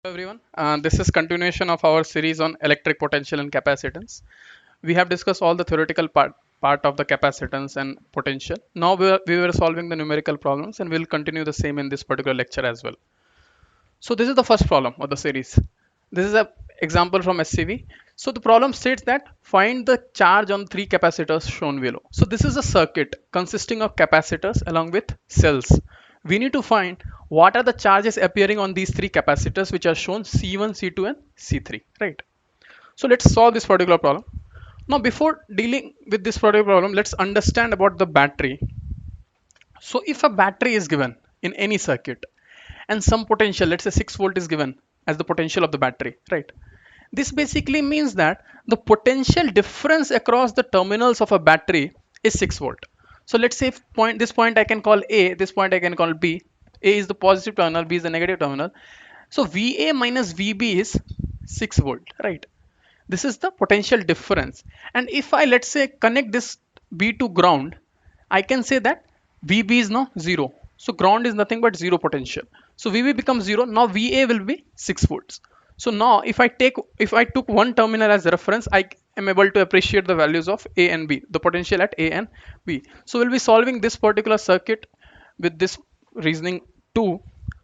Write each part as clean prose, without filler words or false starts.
Everyone, this is continuation of our series on electric potential and capacitance. We have discussed all the theoretical part of the capacitance and potential. Now we were solving the numerical problems, and we'll continue the same in this particular lecture as well. So this is the first problem of the series. This is a example from SCV. So the problem states that find the charge on three capacitors shown below. So this is a circuit consisting of capacitors along with cells. We need to find what are the charges appearing on these three capacitors which are shown C1, C2 and C3, right? So let's solve this particular problem. Now before dealing with this particular problem, let's understand about the battery. So if a battery is given in any circuit and some potential, let's say 6 volt is given as the potential of the battery, right? This basically means that the potential difference across the terminals of a battery is 6 volt. So let's say this point I can call A, this point I can call B. A is the positive terminal, B is the negative terminal. So VA minus VB is 6 volt, right? This is the potential difference. And if I, let's say, connect this B to ground, I can say that VB is now 0. So ground is nothing but 0 potential. So VB becomes 0. Now VA will be 6 volts. So now if I took one terminal as reference, I am able to appreciate the values of A and B, the potential at A and B. So we'll be solving this particular circuit with this reasoning too.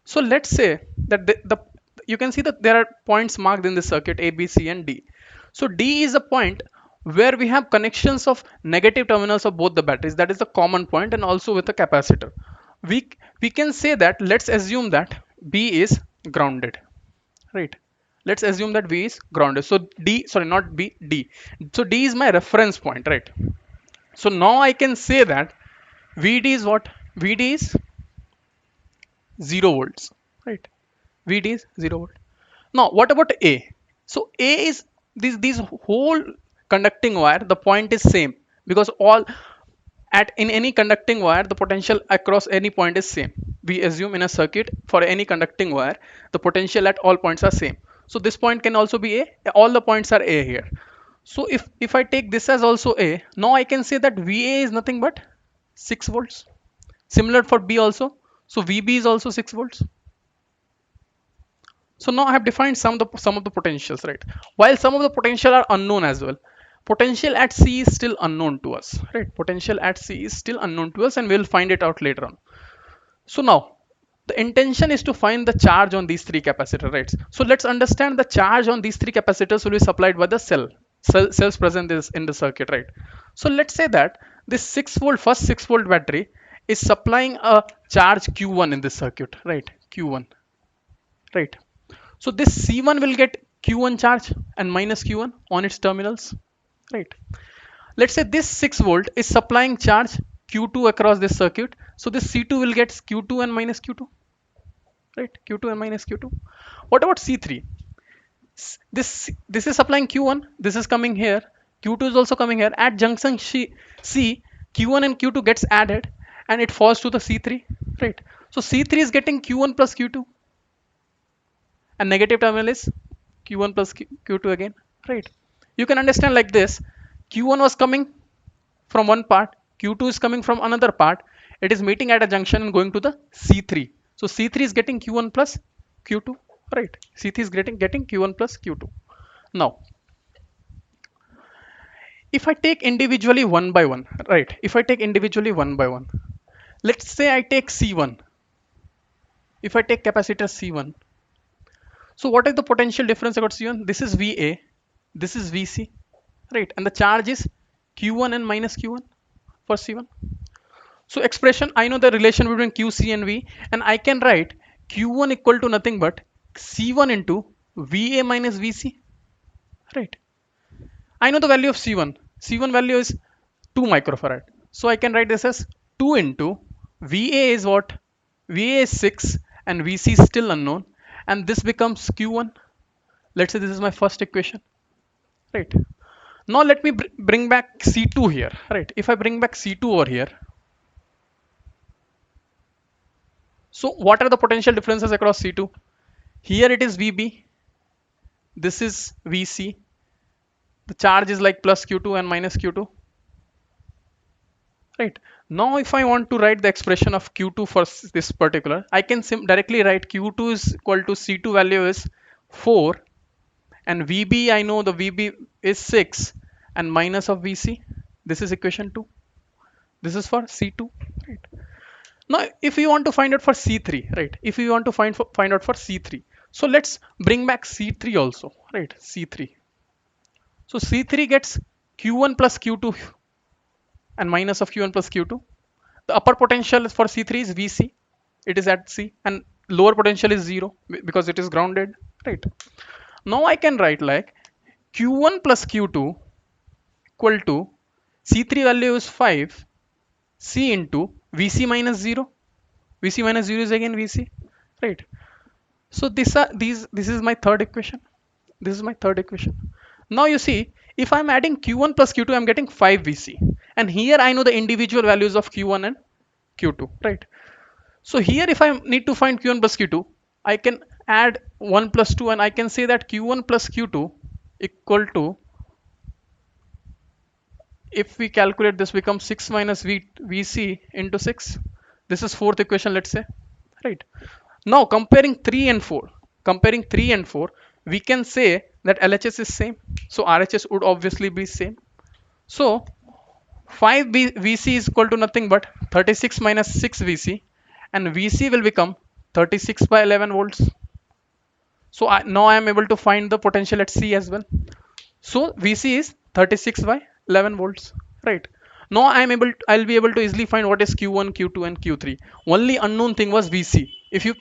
So let's say that you can see that there are points marked in the circuit A, B, C and D. So D is a point where we have connections of negative terminals of both the batteries. That is the common point, and also with a capacitor. We can say that, let's assume that B is grounded, right? Let's assume that B is grounded. So D, sorry, not B, D. So D is my reference point, right? So now I can say that VD is what? VD is 0 volts, right? VD is 0 volt. Now what about A? So A is these whole conducting wire, the point is same, because all at in any conducting wire the potential across any point is same. We assume in a circuit for any conducting wire the potential at all points are same. So this point can also be A. All the points are A here. So if I take this as also A, now I can say that VA is nothing but 6 volts. Similar for B also. So VB is also 6 volts. So now I have defined some of the potentials, right? While some of the potential are unknown as well. Potential at C is still unknown to us, right? Potential at C is still unknown to us, and we'll find it out later on. So now the intention is to find the charge on these three capacitors, right? So let's understand the charge on these three capacitors will be supplied by the cells present in the circuit, right? So let's say that this 6 volt, first 6 volt battery is supplying a charge Q1 in this circuit, right? Q1, right? So this C1 will get Q1 charge and minus Q1 on its terminals, right? Let's say this 6 volt is supplying charge Q2 across this circuit. So this C2 will get Q2 and minus Q2, right? Q2 and minus Q2. What about C3? This is supplying Q1. This is coming here. Q2 is also coming here. At junction C, Q1 and Q2 gets added and it falls to the C3, right? So C3 is getting Q1 plus Q2, and negative terminal is Q1 plus Q2 again, right? You can understand like this. Q1 was coming from one part, Q2 is coming from another part. It is meeting at a junction and going to the C3. So C3 is getting Q1 plus Q2, right? C3 is getting Q1 plus Q2. Now, if I take individually one by one, right? If I take individually one by one, let's say I take C1. If I take capacitor C1, so what is the potential difference about C1? This is VA, this is VC, right? And the charge is Q1 and minus Q1 for C1. So expression, I know the relation between QC and V, and I can write Q1 equal to nothing but C1 into VA minus VC, right? I know the value of C1. C1 value is 2 microfarad. So I can write this as 2 into VA is what? VA is 6 and VC is still unknown, and this becomes Q1. Let's say this is my first equation, right? Now let me bring back C2 here, right? If I bring back C2 over here, so what are the potential differences across C2? Here it is VB, this is VC, the charge is like plus Q2 and minus Q2, right? Now if I want to write the expression of Q2 for this particular, I can directly write Q2 is equal to C2 value is 4, and VB, I know the VB is 6, and minus of VC. This is equation 2. This is for C2. Right. Now, if you want to find out for C3, right? If you want to find out for C3, so let's bring back C3 also, right? C3. So C3 gets Q1 plus Q2 and minus of Q1 plus Q2. The upper potential for C3 is VC. It is at C, and lower potential is 0 because it is grounded, right? Now I can write like Q1 plus Q2 equal to C3 value is 5, C into VC minus 0. VC minus 0 is again VC, right? So this is my third equation. This is my third equation. Now you see, if I'm adding Q1 plus Q2, I'm getting 5 VC. And here I know the individual values of Q1 and Q2, right? So here if I need to find Q1 plus Q2, I can add 1 plus 2, and I can say that Q1 plus Q2 equal to, if we calculate this, becomes 6 minus VC into 6. This is fourth equation, let's say, right? Now comparing 3 and 4, we can say that LHS is same. So RHS would obviously be same. So 5 VC is equal to nothing but 36 minus 6 VC, and VC will become 36 by 11 volts. So now I am able to find the potential at C as well. So VC is 36 by 11 volts, right? Now I'll be able to easily find what is Q1, Q2, and Q3. Only unknown thing was VC. If you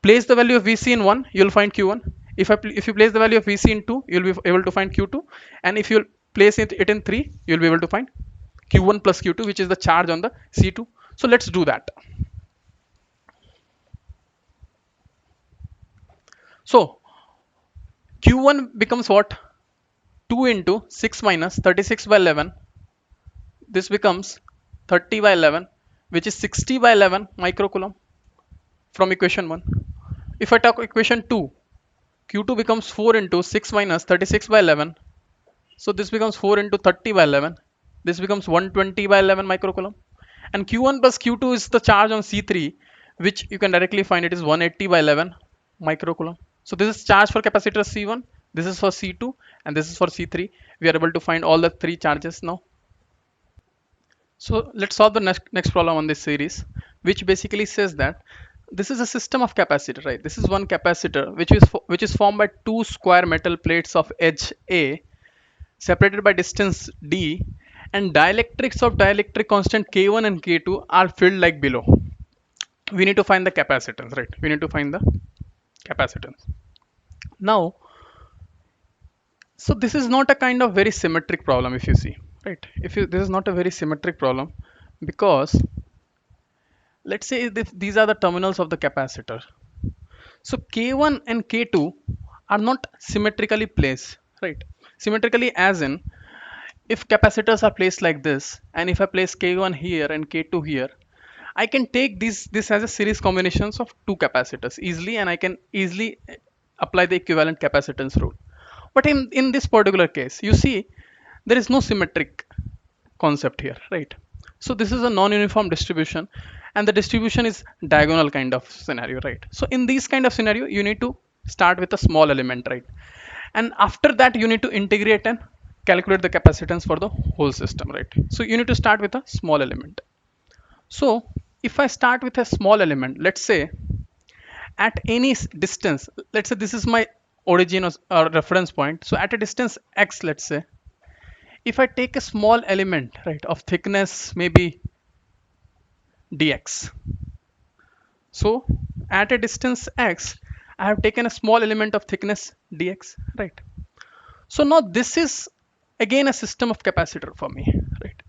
place the value of VC in 1, you'll find Q1. If you place the value of VC in 2, you'll be able to find Q2. And if you place it in 3, you'll be able to find Q1 plus Q2, which is the charge on the C2. So let's do that. So Q1 becomes what? 2 into 6 minus 36 by 11. This becomes 30 by 11, which is 60 by 11 microcoulomb from equation 1. If I talk equation 2, Q2 becomes 4 into 6 minus 36 by 11. So this becomes 4 into 30 by 11. This becomes 120 by 11 microcoulomb. And Q1 plus Q2 is the charge on C3, which you can directly find it is 180 by 11 microcoulomb. So this is charge for capacitor C1, this is for C2, and this is for C3. We are able to find all the three charges now. So let's solve the next problem on this series, which basically says that this is a system of capacitor, right? This is one capacitor which is formed by two square metal plates of edge A separated by distance D, and dielectrics of dielectric constant K1 and K2 are filled like below. We need to find the capacitance, right? We need to find the capacitance. Now, so this is not a kind of very symmetric problem, if you see, right? This is not a very symmetric problem, because let's say these are the terminals of the capacitor. So K1 and K2 are not symmetrically placed, right? Symmetrically as in, if capacitors are placed like this, and if I place K1 here and K2 here, I can take this as a series combinations of two capacitors easily, and I can easily apply the equivalent capacitance rule. But in this particular case, you see, there is no symmetric concept here, right? So this is a non-uniform distribution, and the distribution is diagonal kind of scenario, right? So in this kind of scenario, you need to start with a small element, right? And after that, you need to integrate and calculate the capacitance for the whole system, right? So you need to start with a small element. So if I start with a small element, let's say at any distance, let's say this is my origin or reference point. So at a distance x, let's say, if I take a small element, right, of thickness maybe dx. So at a distance x, I have taken a small element of thickness dx, right? So now this is again a system of capacitor for me, right?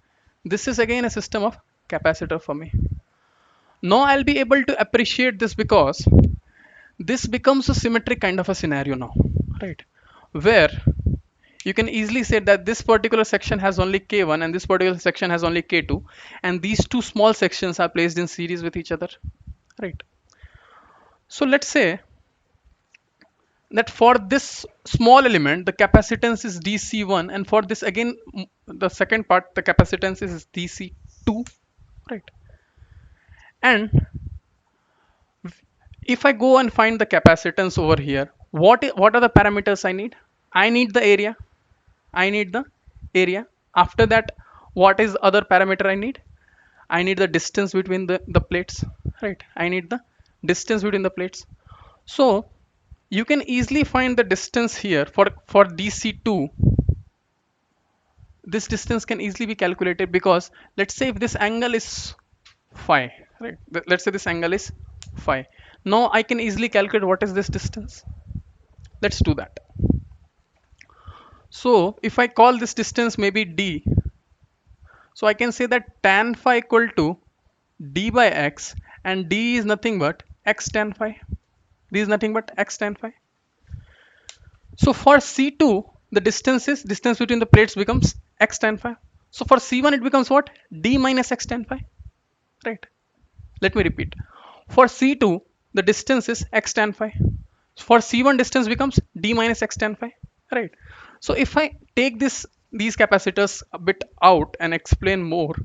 This is again a system of capacitor for me. Now I'll be able to appreciate this because this becomes a symmetric kind of a scenario now, right? Where you can easily say that this particular section has only K1 and this particular section has only K2, and these two small sections are placed in series with each other, right? So let's say that for this small element, the capacitance is DC1, and for this again, the second part, the capacitance is DC2, right? And if I go and find the capacitance over here, What are the parameters I need? I need the area. I need the area. After that, what is other parameter I need? I need the distance between the plates, right? I need the distance between the plates. So you can easily find the distance here for DC2. This distance can easily be calculated because let's say if this angle is phi, right? Let's say this angle is phi. Now I can easily calculate what is this distance. Let's do that. So if I call this distance maybe d, so I can say that tan phi equal to d by x, and d is nothing but x tan phi. D is nothing but x tan phi. So for C2, the distance between the plates becomes x tan phi. So for C1, it becomes what? D minus x tan phi, right? Let me repeat. For C2, the distance is x tan phi. For C1, distance becomes d minus x tan phi, right? So if I take these capacitors a bit out and explain more,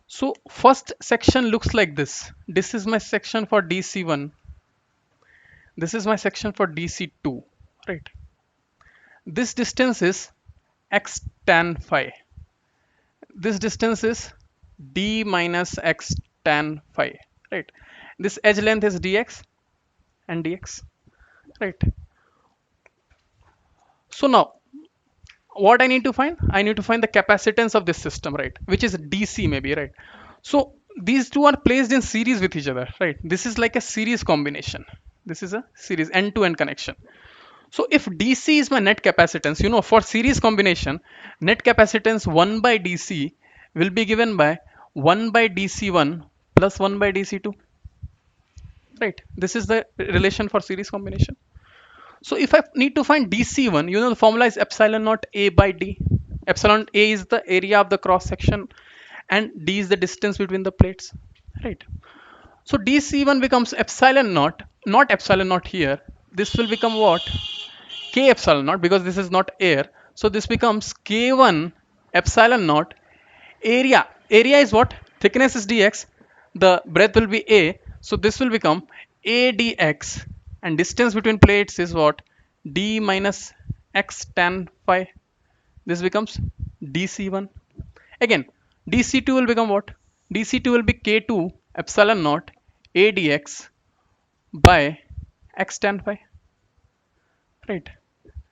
so first section looks like this. This is my section for DC1. This is my section for DC2, right? This distance is x tan phi. This distance is d minus x tan phi, right? This edge length is dx and dx, right? So now what I need to find? I need to find the capacitance of this system, right? Which is DC maybe, right? So these two are placed in series with each other, right? This is like a series combination. This is a series end-to-end connection. So if DC is my net capacitance, for series combination, net capacitance 1 by DC will be given by 1 by DC1 plus 1 by DC2, right? This is the relation for series combination. So if I need to find DC1, the formula is epsilon naught A by D. Epsilon A is the area of the cross section and D is the distance between the plates, right? So DC1 becomes epsilon naught, not epsilon naught here. This will become what? K epsilon naught, because this is not air. So this becomes K1 epsilon naught. Area is what? Thickness is dx. The breadth will be A. So this will become A dx. And distance between plates is what? D minus x tan phi. This becomes DC1. Again, DC2 will become what? DC2 will be K2 epsilon naught A dx by x tan phi. Right.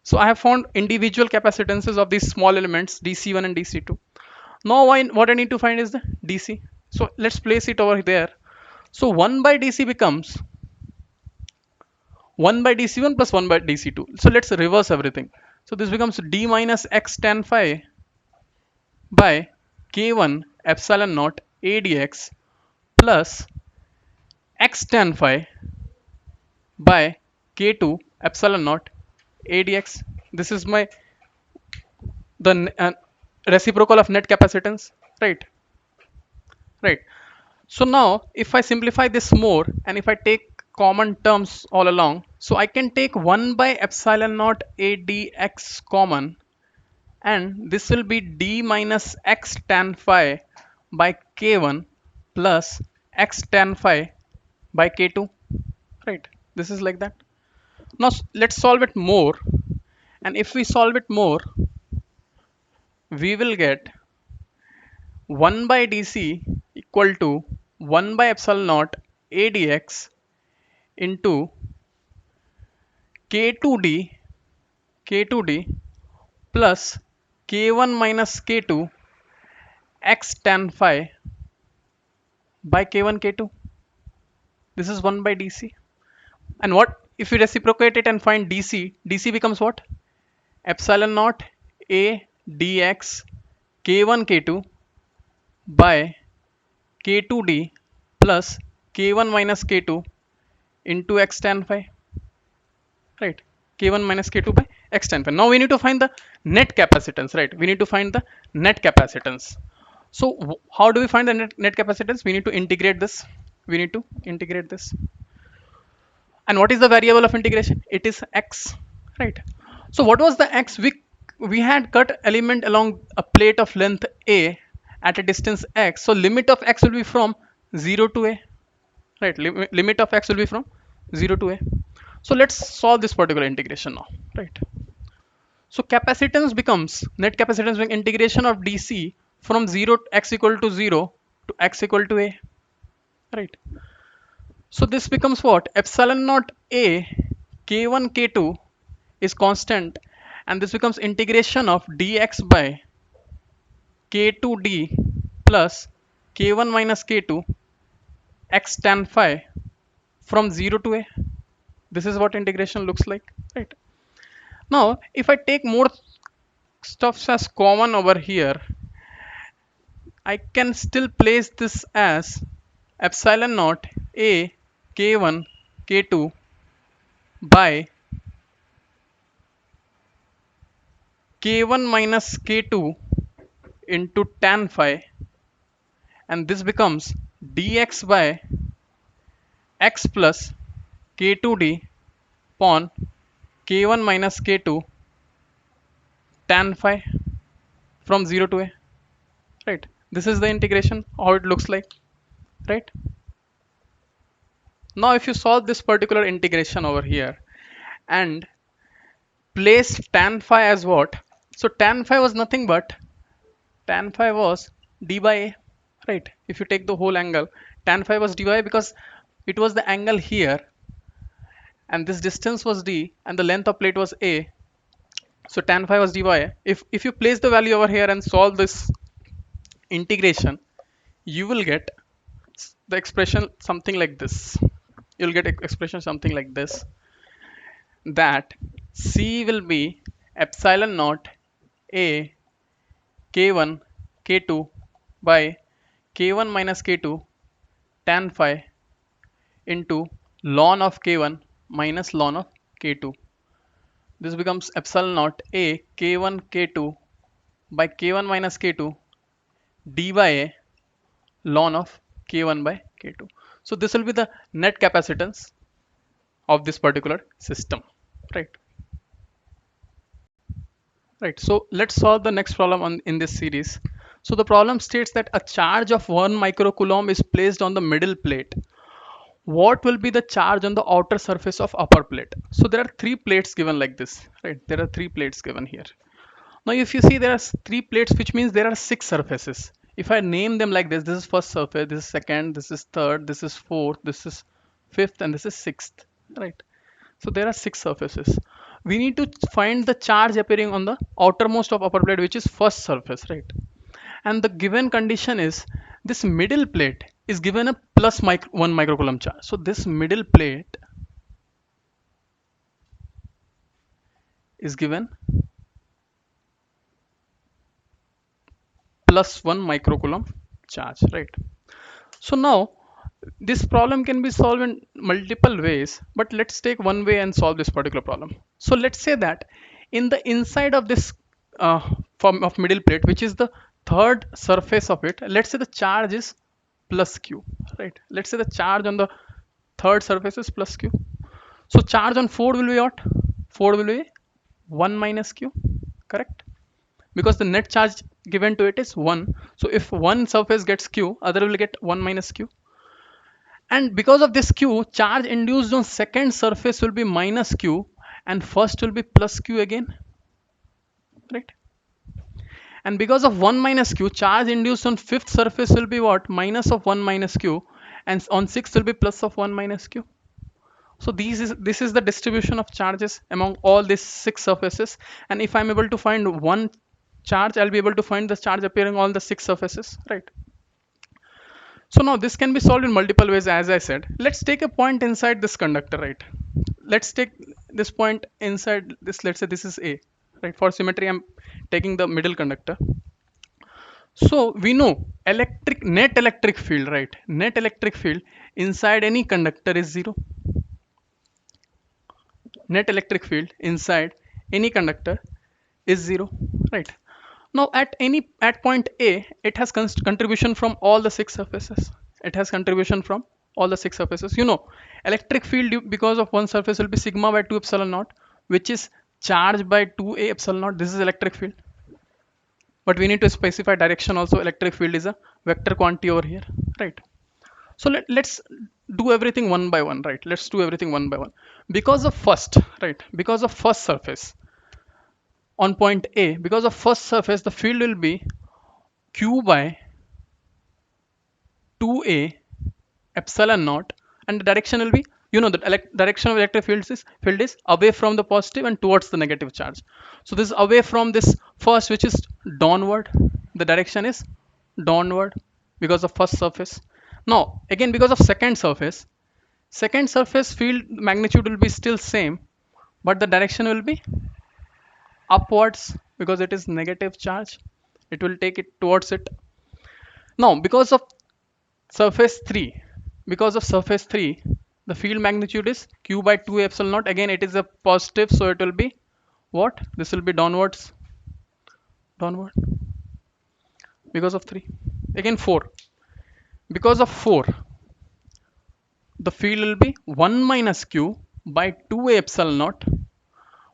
So I have found individual capacitances of these small elements DC1 and DC2. Now what I need to find is the DC. So let's place it over there. So 1 by DC becomes 1 by DC1 plus 1 by DC2. So let's reverse everything. So this becomes D minus x tan phi by K1 epsilon naught A dx plus x tan phi by K2 epsilon naught A dx. This is my the reciprocal of net capacitance, right? So now if I simplify this more and if I take common terms all along, so I can take 1 by epsilon naught A dx common, and this will be D minus x tan phi by K1 plus x tan phi by K2, right? This is like that. Now let's solve it more, and if we solve it more, we will get 1 by dc equal to 1 by epsilon naught A dx into K2d plus K1 minus K2 x tan phi by K1 K2. This is 1 by dc. And what if we reciprocate it and find dc? Dc becomes what? Epsilon naught A dx K1 K2 by K2d plus K1 minus K2 into x tan phi, right? K1 minus K2 by x tan phi. Now we need to find the net capacitance, right? We need to find the net capacitance. So how do we find the net capacitance? We need to integrate this. And what is the variable of integration? It is x, right? So what was the x? We had cut element along a plate of length a at a distance x. So limit of x will be from 0 to a, right? Limit of x will be from 0 to a. So let's solve this particular integration now, right? So capacitance becomes net capacitance being integration of DC from 0 x equal to 0 to x equal to a, right? So this becomes what? Epsilon naught a k1 k2 is constant, and this becomes integration of dx by k2d plus k1 minus k2 x tan phi from 0 to a. This is what integration looks like, right? Now if I take more stuffs as common over here, I can still place this as epsilon naught a k1 k2 by k1 minus k2 into tan phi, and this becomes dx by x plus k2d upon k1 minus k2 tan phi from 0 to a, right? This is the integration, how it looks like, right? Now if you solve this particular integration over here and place tan phi as what? So tan phi was nothing but tan phi was d by a, right? If you take the whole angle, tan phi was d by a because it was the angle here, and this distance was d and the length of plate was a. So tan phi was d by a. If you place the value over here and solve this integration, you will get the expression something like this. You'll get expression something like this, that C will be epsilon naught a k1 k2 by k1 minus k2 tan phi into ln of k1 minus ln of k2. This becomes epsilon naught a k1 k2 by k1 minus k2 d by a ln of k1 by k2. So this will be the net capacitance of this particular system, right? Right. So let's solve the next problem in this series. So the problem states that a charge of 1 microcoulomb is placed on the middle plate. What will be the charge on the outer surface of upper plate? So there are three plates given like this, right? There are three plates given here. Now if you see there are three plates, which means there are six surfaces. If I name them like this is first surface, this is second, this is third, this is fourth, this is fifth, and this is sixth, right? So there are six surfaces. We need to find the charge appearing on the outermost of upper plate, which is first surface, right? And the given condition is this middle plate is given a plus 1 microcoulomb charge. So this middle plate is given plus 1 microcoulomb charge, right? So now this problem can be solved in multiple ways, but let's take one way and solve this particular problem. So let's say that in the inside of this form of middle plate, which is the third surface of it, let's say the charge is plus q, right? Let's say the charge on the third surface is plus q. So charge on fourth will be what? Fourth will be 1 minus q, correct? Because the net charge given to it is 1. So if one surface gets q, other will get 1 minus q. And because of this q, charge induced on second surface will be minus q and first will be plus q again, right? And because of 1 minus q, charge induced on fifth surface will be what? Minus of 1 minus q, and on sixth will be plus of 1 minus q. So this is the distribution of charges among all these six surfaces. And if I'm able to find one charge, I'll be able to find the charge appearing on all the six surfaces, right? So now this can be solved in multiple ways, as I said. Let's take a point inside this conductor, right? Let's take this point inside this. Let's say this is A, right? For symmetry, I'm taking the middle conductor. So we know net electric field, right? Net electric field inside any conductor is 0. Net electric field inside any conductor is 0, right? Now at point A, it has contribution from all the six surfaces. It has contribution from all the six surfaces. You know, electric field because of one surface will be sigma by 2 epsilon naught, which is charged by 2a epsilon naught. This is electric field. But we need to specify direction also. Electric field is a vector quantity over here, right? So let's do everything one by one, right? Let's do everything one by one. Because of first, right? Because of first surface on point A, because of first surface, the field will be Q by 2A epsilon naught, and the direction will be, the direction of electric field is away from the positive and towards the negative charge. So this is away from this first, which is downward. The direction is downward because of first surface. Now again, because of second surface field magnitude will be still same, but the direction will be upwards because it is negative charge. It will take it towards it. Now surface 3 because of surface 3, the field magnitude is q by 2 epsilon naught. Again, it is a positive, so it will be what? This will be downward because of 3. Again 4, because of 4, the field will be 1 minus q by 2 epsilon naught,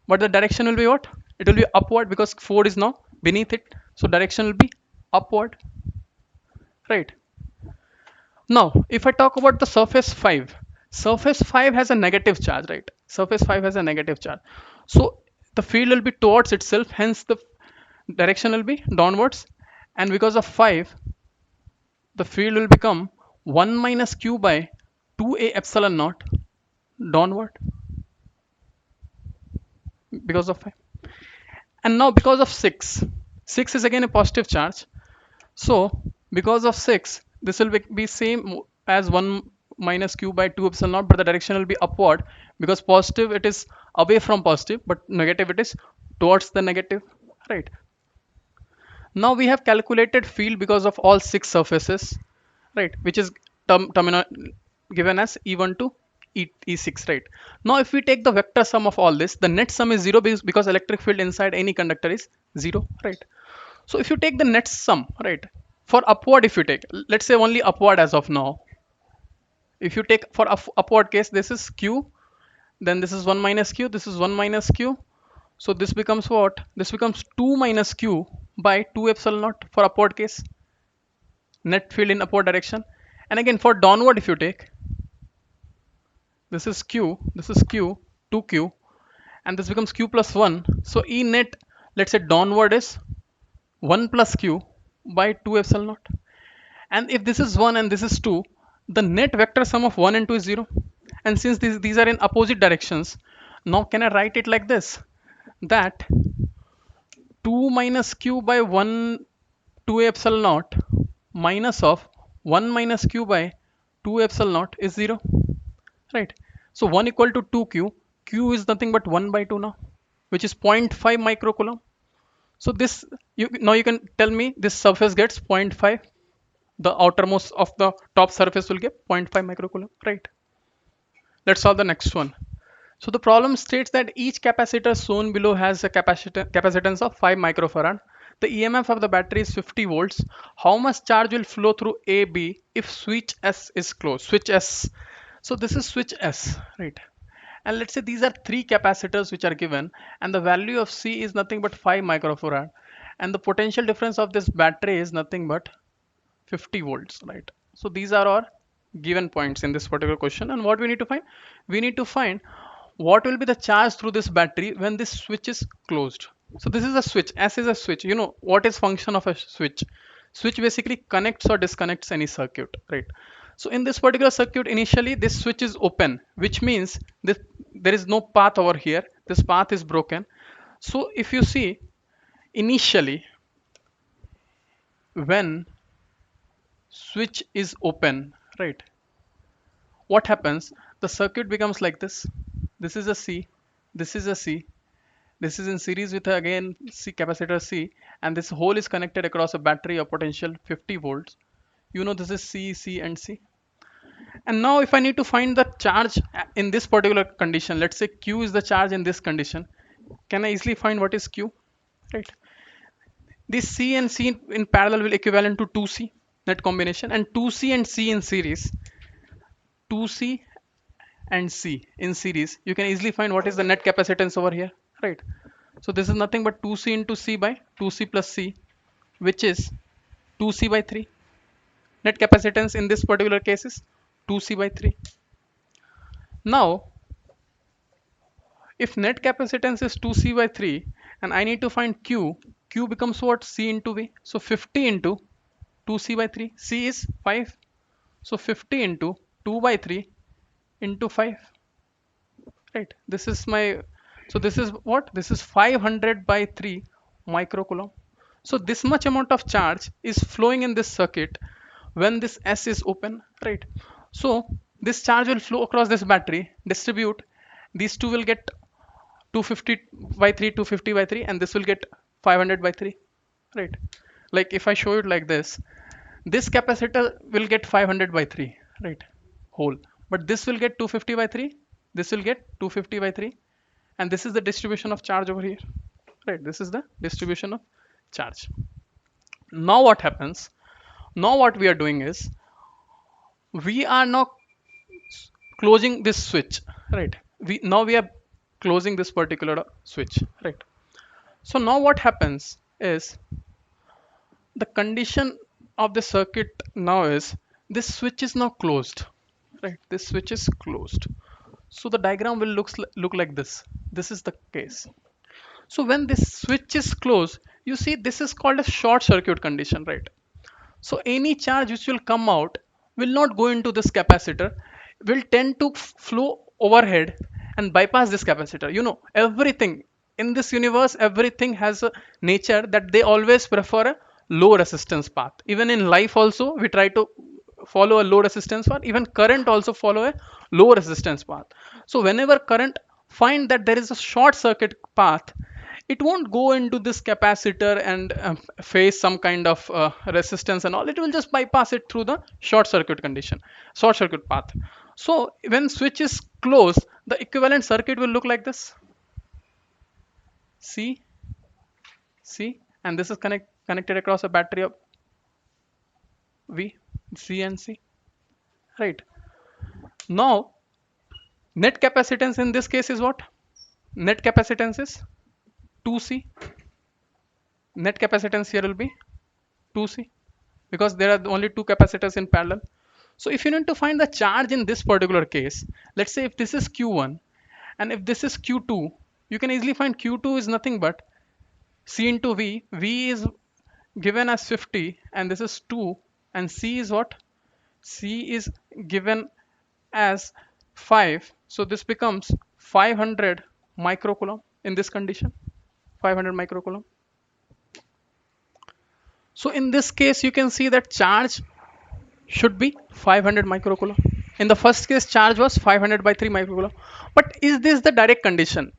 but the direction will be what? It will be upward because 4 is now beneath it, so direction will be upward, right? Now, if I talk about the surface 5 has a negative charge, right? Surface 5 has a negative charge. So the field will be towards itself, hence the direction will be downwards. And because of 5, the field will become 1 minus q by 2a epsilon naught downward because of 5. And now because of 6 is again a positive charge. So because of 6, this will be same as 1 minus q by 2 epsilon naught, but the direction will be upward because positive it is away from positive, but negative it is towards the negative, right? Now we have calculated field because of all 6 surfaces, right? Which is given as E1 to E6, right? Now if we take the vector sum of all this, the net sum is 0 because electric field inside any conductor is 0, right? So if you take the net sum, right, for upward, if you take, let's say only upward as of now. If you take for upward case, this is q, then this is 1 minus q, this is 1 minus q. So this becomes what? This becomes 2 minus q by 2 epsilon naught for upward case, net field in upward direction. And again for downward, if you take, this is q, 2q, and this becomes q plus 1. So E net, let's say downward is 1 plus q by 2 epsilon naught. And if this is 1 and this is 2, the net vector sum of 1 and 2 is 0. And since these are in opposite directions, now can I write it like this? That 2 minus q by 1 2 epsilon naught minus of 1 minus q by 2 epsilon naught is 0. Right? So 1 equal to 2q. Q is nothing but 1 by 2 now, which is 0.5 microcoulomb. So this, now you can tell me this surface gets 0.5. The outermost of the top surface will get 0.5 microcoulomb, right? Let's solve the next one. So the problem states that each capacitor shown below has a capacitance of 5 microfarad. The EMF of the battery is 50 volts. How much charge will flow through AB if switch S is closed? Switch S. So this is switch S, right? And let's say these are 3 capacitors which are given, and the value of C is nothing but 5 microfarad, and the potential difference of this battery is nothing but 50 volts, right? So these are our given points in this particular question, and what we need to find? We need to find what will be the charge through this battery when this switch is closed. So this is a switch. S is a switch. You know what is function of a switch? Switch basically connects or disconnects any circuit, right? So in this particular circuit, initially this switch is open, which means this, there is no path over here. This path is broken. So if you see, initially when switch is open, right, what happens? The circuit becomes like this. This is a C, this is a C, this is in series with again C capacitor C, and this whole is connected across a battery of potential 50 volts. You know this is C, C and C. And now if I need to find the charge in this particular condition, let's say Q is the charge in this condition, can I easily find what is Q, right? This C and C in parallel will equivalent to 2C net combination, and 2C and C in series, 2C and C in series, you can easily find what is the net capacitance over here, right? So this is nothing but 2C into C by 2C plus C, which is 2C by 3. Net capacitance in this particular case is 2C by 3. Now, if net capacitance is 2C by 3 and I need to find Q, Q becomes what? C into V. So 50 into 2C by 3. C is 5. So 50 into 2 by 3 into 5. Right. This is my, so this is what? This is 500 by 3 microcoulomb. So this much amount of charge is flowing in this circuit when this S is open, right? So this charge will flow across this battery, distribute. These two will get 250 by 3, 250 by 3, and this will get 500 by 3, right? Like if I show it like this capacitor will get 500 by 3, right? Whole. But this will get 250 by 3, this will get 250 by 3, and this is the distribution of charge over here, right? This is the distribution of charge. Now what happens? Now what we are doing is we are now closing this switch, right? We are closing this particular switch, right? So now what happens is the condition of the circuit now is this switch is now closed, right? This switch is closed. So the diagram will look like this. This is the case. So when this switch is closed, you see this is called a short circuit condition, right? So any charge which will come out will not go into this capacitor, will tend to flow overhead and bypass this capacitor. You know, everything in this universe, everything has a nature that they always prefer a low resistance path. Even in life also, we try to follow a low resistance path. Even current also follow a low resistance path. So whenever current find that there is a short circuit path, it won't go into this capacitor and face some kind of resistance and all. It will just bypass it through the short circuit condition, short circuit path. So when switch is closed, the equivalent circuit will look like this. C, and this is connected across a battery of V, C and C, right? Now net capacitance in this case is what? Net capacitance is 2C. Net capacitance here will be 2C because there are only two capacitors in parallel. So if you need to find the charge in this particular case, let's say if this is Q1 and if this is Q2, you can easily find Q2 is nothing but C into V. V is given as 50 and this is 2, and C is what? C is given as 5. So this becomes 500 microcoulomb in this condition, 500 microcoulomb. So in this case, you can see that charge should be 500 microcoulomb. In the first case, charge was 500 by 3 microcoulomb. But is this the direct condition?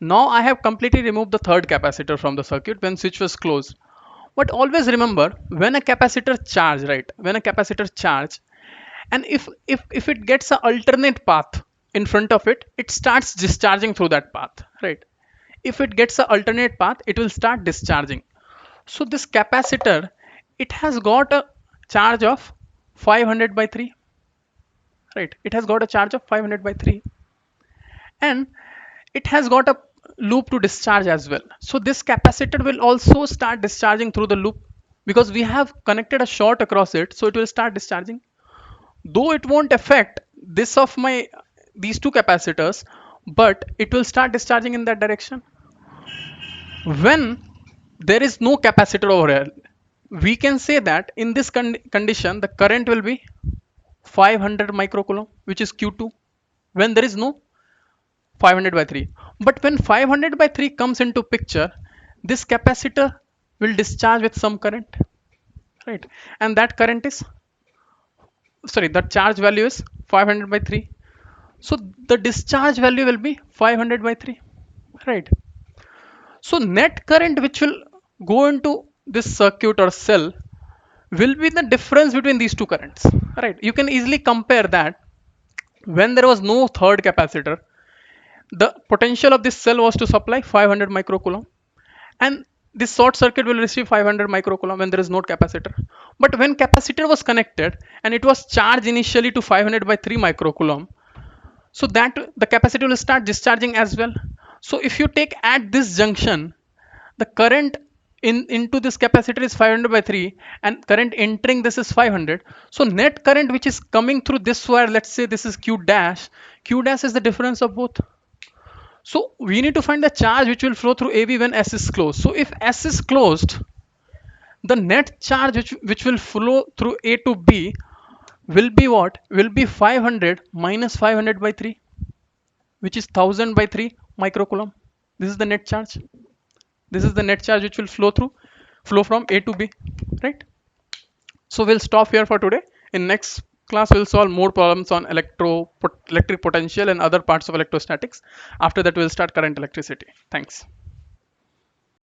Now I have completely removed the third capacitor from the circuit when switch was closed. But always remember, when a capacitor charge, right? When a capacitor charge, and if it gets an alternate path in front of it, it starts discharging through that path, right? If it gets an alternate path, it will start discharging. So this capacitor, it has got a charge of 500 by 3, right? It has got a charge of 500 by 3, and it has got a loop to discharge as well. So this capacitor will also start discharging through the loop because we have connected a short across it, so it will start discharging. Though it won't affect this of my these two capacitors, but it will start discharging in that direction. When there is no capacitor over here, we can say that in this condition the current will be 500 microcoulomb, which is Q2, when there is no 500 by 3. But when 500 by 3 comes into picture, this capacitor will discharge with some current, right? And that current is, sorry, the charge value is 500 by 3. So the discharge value will be 500 by 3, right? So net current which will go into this circuit or cell will be the difference between these two currents, right? You can easily compare that. When there was no third capacitor, the potential of this cell was to supply 500 microcoulomb, and this short circuit will receive 500 microcoulomb when there is no capacitor. But when capacitor was connected and it was charged initially to 500 by 3 microcoulomb, so that the capacitor will start discharging as well. So if you take at this junction, the current into this capacitor is 500 by 3, and current entering this is 500. So net current which is coming through this wire, let's say this is q dash. Q dash is the difference of both. So we need to find the charge which will flow through AB when S is closed. So if S is closed, the net charge which will flow through A to B will be what? Will be 500 minus 500 by 3, which is 1000 by 3 microcoulomb. This is the net charge. This is the net charge which will flow from A to B, right? So we'll stop here for today. In next class, we'll solve more problems on electric potential and other parts of electrostatics. After that, we'll start current electricity. Thanks.